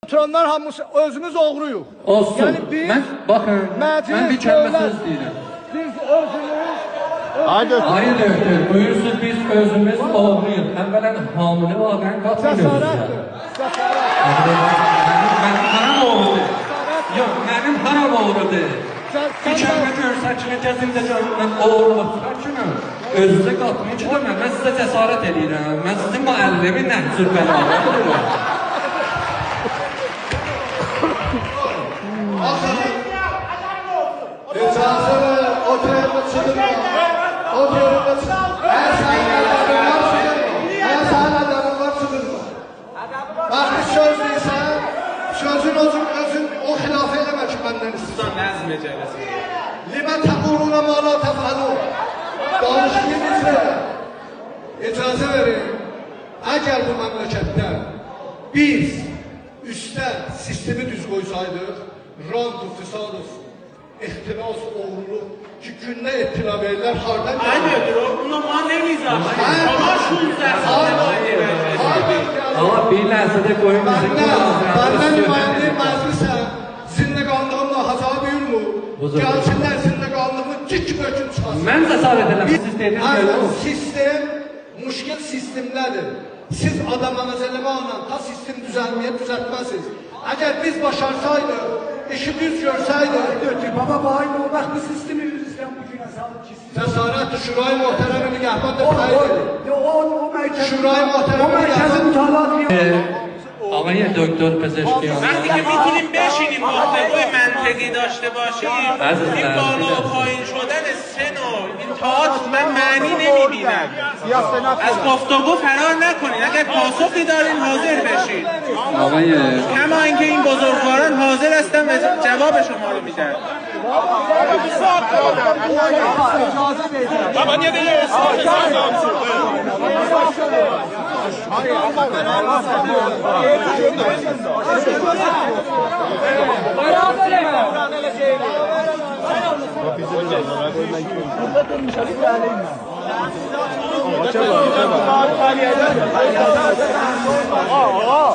Oturanlar hamısı özümüz oğruyuq. Olsun. Yəni biz, bakın, ben bir kəlmə söz deyirəm. Biz özümüz... Hayır doktor, buyursunuz biz özümüz oğruyuq. Əvvələn hamile olağın qatmıyoruz. Mənim haram oğrudur. Yox, mənim haram oğrudur. Bir kəlmə görsəkini gəzimdə mən oğruluq tutarkınım. Özünüzə qatmayın ki, mən sizə cəsarət edirəm. Mən sizin müəllimi nəhcür bəlalı edirəm. İcazə ver, o tərəfə çıxırma. O tərəfə çıxırma. Hər sənin adamlar çıxırma. Hər sənin adamlar çıxırma. Bax, bir söz deyirsən, sözün özün o xilaf eləmə ki, məndən istəyirsən. Nəzm ecələsin. Limə təquluna mala təfəlun. Danışmayı bizə. İcazə verin. Əgər bu məmləkətdə biz üstdən sistemi düz qoysaydıq, rant-ı fisadız, ihtiras oğurluq ki, gündə ettina verirlər, hardan gəlir? Hayır, buna bana ne nizam? Ama şu üzerinde. Ama bir ləhzədə qoyun bizim Bəndən nümayəndə məclisən, zindəqanlığımla haza buyurmu? Gəlsinlər zindəqanlığımı dik-bökün çıxasın. Mən cəsarət eləməm, siz dediniz belə olur. Sistem, müşkil sistemlədir. Siz adama məsələmanla ta sistem düzəltməsiniz. Əgər biz başarsaydıq, işi düz görsaydik, Baba bayım o vaxt bu sistemi yüzüstən bugünə salıb ki, cəsarət Şurayı Muhterem'i nigahban da təyin edin. o mərkəzin... Şurayı Muhterem'i nigahban... آقای دکتر پزشکی وقتی که میتونیم بشینیم گفتگوی منطقی داشته باشیم این بالا و پایین شدن سن و این تئاتر من معنی نمیبینم از گفتگو فرار نکنین اگر پاسخی دارین حاضر بشین آقای کما اینکه این بزرگواران حاضر هستن و جواب شما رو میدن بابا یه دیگه Aa!